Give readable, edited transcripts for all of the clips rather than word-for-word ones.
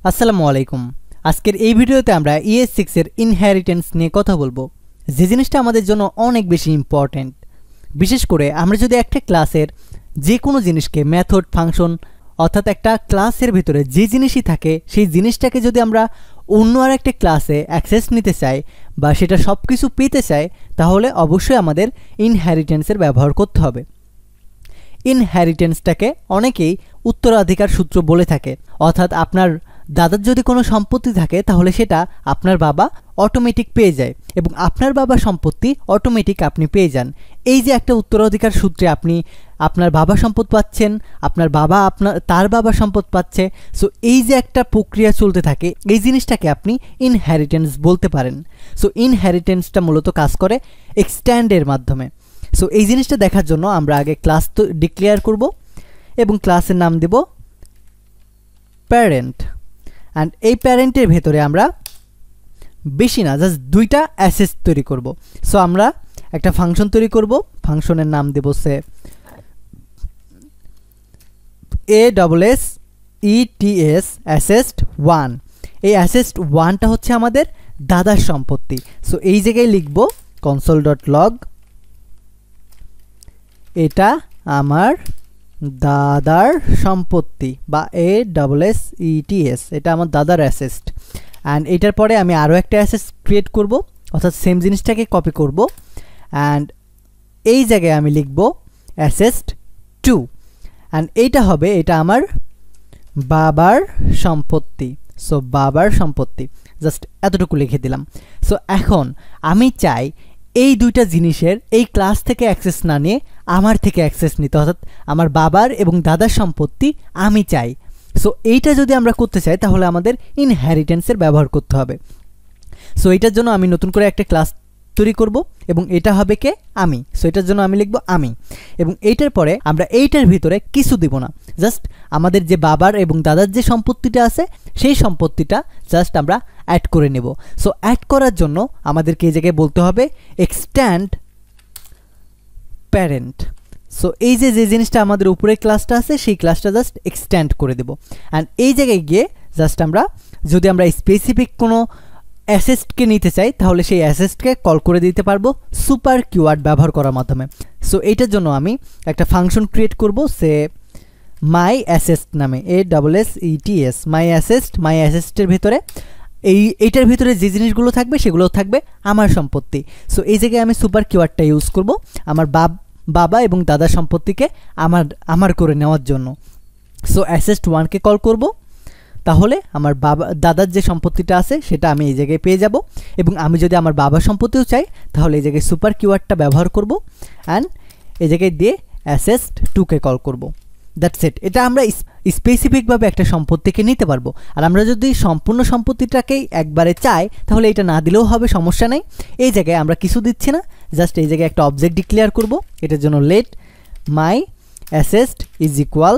আসসালামু আলাইকুম। আজকের এই ভিডিওতে আমরা ES6 এর ইনহেরিটেন্স নিয়ে কথা বলবো, যে জিনিসটা আমাদের জন্য অনেক বেশি ইম্পর্টেন্ট। বিশেষ করে আমরা যদি একটা ক্লাসের যে কোনো জিনিসকে মেথড, ফাংশন অর্থাৎ একটা ক্লাসের ভিতরে যে জিনিসই থাকে সেই জিনিসটাকে যদি আমরা অন্য আরেকটা ক্লাসে অ্যাক্সেস নিতে চাই বা সেটা সব কিছু পেতে চাই, তাহলে অবশ্যই আমাদের ইনহেরিটেন্সের ব্যবহার করতে হবে। ইনহেরিটেন্সটাকে অনেকেই উত্তরাধিকার সূত্র বলে থাকে, অর্থাৎ আপনার দাদার যদি কোনো সম্পত্তি থাকে তাহলে সেটা আপনার বাবা অটোমেটিক পেয়ে যায় এবং আপনার বাবার সম্পত্তি অটোমেটিক আপনি পেয়ে যান। এই যে একটা উত্তরাধিকার সূত্রে আপনি আপনার বাবা সম্পদ পাচ্ছেন, আপনার বাবা তার বাবা সম্পদ পাচ্ছে, সো এই যে একটা প্রক্রিয়া চলতে থাকে, এই জিনিসটাকে আপনি ইনহেরিটেন্স বলতে পারেন। সো ইনহেরিটেন্সটা মূলত কাজ করে এক্সট্যান্ডের মাধ্যমে। সো এই জিনিসটা দেখার জন্য আমরা আগে ক্লাস তো ডিক্লেয়ার করব এবং ক্লাসের নাম দেব প্যারেন্ট। অ্যান্ড এই প্যারেন্টের ভেতরে আমরা বেশি না, জাস্ট দুইটা অ্যাসেস তৈরি করব। সো আমরা একটা ফাংশন তৈরি করব, ফাংশনের নাম দেব সে ASSETS assest1। এই assest1টা হচ্ছে আমাদের দাদার সম্পত্তি। সো এই জায়গায় লিখব console.log, এটা আমার দাদার সম্পত্তি বা ASSETS, এটা আমার দাদার অ্যাসেস্ট। অ্যান্ড এটার পরে আমি আরও একটা অ্যাসেস্ট ক্রিয়েট করব, অর্থাৎ সেম জিনিসটাকে কপি করব। অ্যান্ড এই জায়গায় আমি লিখব assest2। অ্যান্ড এইটা হবে, এটা আমার বাবার সম্পত্তি। সো বাবার সম্পত্তি, জাস্ট এতটুকু লিখে দিলাম। সো এখন আমি চাই এই দুইটা জিনিসের এই ক্লাস থেকে অ্যাক্সেস না নিয়ে আমার থেকে অ্যাক্সেস নিতে, অর্থাৎ আমার বাবার এবং দাদার সম্পত্তি আমি চাই। সো এইটা যদি আমরা করতে চাই তাহলে আমাদের ইনহেরিটেন্সের ব্যবহার করতে হবে। সো এটার জন্য আমি নতুন করে একটা ক্লাস তৈরি করব এবং এটা হবে কে আমি। সো এটার জন্য আমি লিখব আমি, এবং এইটার পরে আমরা এইটার ভিতরে কিছু দিব না, জাস্ট আমাদের যে বাবার এবং দাদার যে সম্পত্তিটা আছে সেই সম্পত্তিটা জাস্ট আমরা অ্যাড করে নেব। সো অ্যাড করার জন্য আমাদেরকে এই জায়গায় বলতে হবে এক্সট্যান্ড প্যারেন্ট। সো এই যে জিনিসটা আমাদের উপরে ক্লাসটা আছে সেই ক্লাসটা জাস্ট এক্সট্যান্ড করে দেব। অ্যান্ড এই জায়গায় গিয়ে জাস্ট আমরা যদি আমরা স্পেসিফিক কোনো অ্যাসেস্টকে নিতে চাই তাহলে সেই অ্যাসেস্টকে কল করে দিতে পারবো সুপার কিওয়ার্ড ব্যবহার করার মাধ্যমে। সো এইটার জন্য আমি একটা ফাংশন ক্রিয়েট করব সে মাই অ্যাসেস্ট নামে, ASSETS মাই অ্যাসেস্ট। মাই অ্যাসেস্টের ভিতরে এইটার ভিতরে যে জিনিসগুলো থাকবে সেগুলো থাকবে আমার সম্পত্তি। সো এই জায়গায় আমি সুপার কিওয়ার্ডটা ইউজ করব আমার বাবা এবং দাদার সম্পত্তিকে আমার করে নেওয়ার জন্য। সো assest1কে কল করব, তাহলে আমার দাদার যে সম্পত্তিটা আছে সেটা আমি এই জায়গায় পেয়ে যাব। এবং আমি যদি আমার বাবার সম্পত্তিও চাই তাহলে এই জায়গায় সুপার কিওয়ার্ডটা ব্যবহার করব অ্যান্ড এই জায়গায় দিয়ে assest2কে কল করব। That's it. এটা আমরা স্পেসিফিকভাবে একটা সম্পত্তিকে নিতে পারবো। আর আমরা যদি সম্পূর্ণ সম্পত্তিটাকেই একবারে চাই তাহলে এটা না দিলেও হবে, সমস্যা নেই। এই জায়গায় আমরা কিছু দিচ্ছি না, জাস্ট এই জায়গায় একটা অবজেক্ট ডিক্লেয়ার করব। এটার জন্য late my asset is equal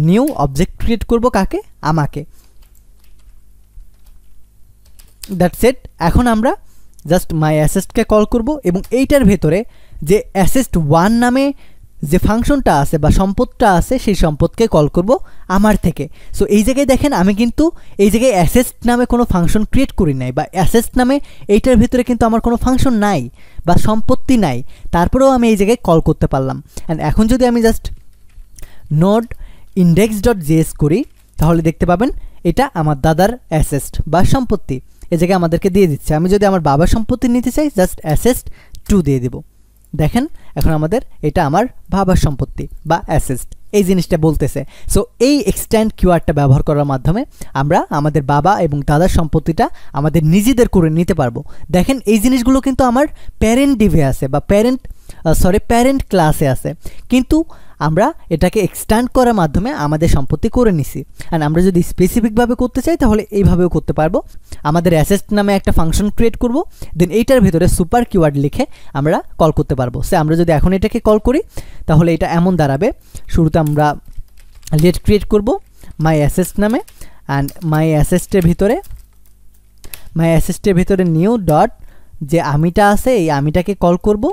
new object create করব, কাকে? আমাকে। That's it. এখন আমরা জাস্ট মাই অ্যাসেস্টকে কল করব এবং এইটার ভেতরে যে assest1 নামে যে ফাংশনটা আছে বা সম্পদটা আছে সেই সম্পদকে কল করব আমার থেকে। সো এই জায়গায় দেখেন আমি কিন্তু এই জায়গায় অ্যাসেস্ট নামে কোনো ফাংশন ক্রিয়েট করি নাই, বা অ্যাসেস্ট নামে এইটার ভিতরে কিন্তু আমার কোনো ফাংশন নাই বা সম্পত্তি নাই, তারপরেও আমি এই জায়গায় কল করতে পারলাম। অ্যান্ড এখন যদি আমি জাস্ট নোড index.js করি তাহলে দেখতে পাবেন এটা আমার দাদার অ্যাসেস্ট বা সম্পত্তি এই জায়গায় আমাদেরকে দিয়ে দিচ্ছে। আমি যদি আমার বাবার সম্পত্তি নিতে চাই জাস্ট assest2 দিয়ে দেব। দেখেন এখন আমাদের এটা আমার বাবার সম্পত্তি বা অ্যাসেস্ট, এই জিনিসটা বলতেছে। সো এই এক্সট্যান্ড কিওয়ার্ডটা ব্যবহার করার মাধ্যমে আমরা আমাদের বাবা এবং দাদার সম্পত্তিটা আমাদের নিজেদের করে নিতে পারবো। দেখেন এই জিনিসগুলো কিন্তু আমার প্যারেন্ট ডিভে আছে বা প্যারেন্ট ক্লাসে আছে, কিন্তু আমরা এটাকে এক্সট্যান্ড করার মাধ্যমে আমাদের সম্পত্তি করে নিছি। অ্যান্ড আমরা যদি স্পেসিফিকভাবে করতে চাই তাহলে এইভাবেও করতে পারবো। আমাদের অ্যাসেস্ট নামে একটা ফাংশন ক্রিয়েট করব, দেন এইটার ভিতরে সুপার কিওয়ার্ড লিখে আমরা কল করতে পারবো। সে আমরা যদি এখন এটাকে কল করি তাহলে এটা এমন দাঁড়াবে, শুরুতে আমরা লেট ক্রিয়েট করব মাই অ্যাসেস্ট নামে। অ্যান্ড মাই অ্যাসেস্টের ভিতরে নিউ ডট যে আমিটা আছে এই আমিটাকে কল করব।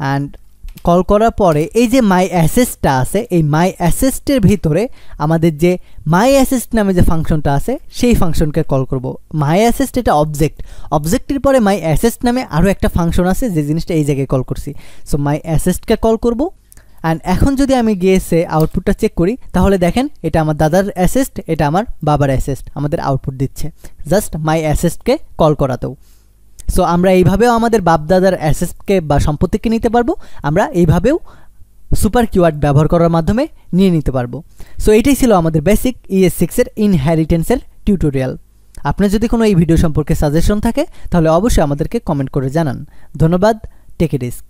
অ্যান্ড কল করার পরে এই যে মাই অ্যাসেসটা আছে, এই মাই অ্যাসেসের ভিতরে আমাদের যে মাই অ্যাসেস নামে যে ফাংশনটা আছে সেই ফাংশনকে কল করব। মাই অ্যাসেস এটা অবজেক্টের পরে মাই অ্যাসেস নামে আরও একটা ফাংশন আছে যে জিনিসটা এই জায়গায় কল করছি। সো মাই অ্যাসেসকে কল করব। অ্যান্ড এখন যদি আমি গিয়ে আউটপুটটা চেক করি তাহলে দেখেন এটা আমার দাদার অ্যাসেস্ট, এটা আমার বাবার অ্যাসেস্ট আমাদের আউটপুট দিচ্ছে জাস্ট মাই অ্যাসেস্টকে কল করাতেও। সো আমরা এইভাবেও আমাদের বাপ দাদার অ্যাসেস্টকে বা সম্পত্তিকে নিতে পারবো, আমরা এইভাবেও সুপার কিওয়ার্ড ব্যবহার করার মাধ্যমে নিয়ে নিতে পারবো। সো এটাই ছিল আমাদের বেসিক ES6-এর ইনহেরিটেন্সের টিউটোরিয়াল। আপনার যদি কোনো এই ভিডিও সম্পর্কে সাজেশন থাকে তাহলে অবশ্যই আমাদেরকে কমেন্ট করে জানান। ধন্যবাদ। Take a risk.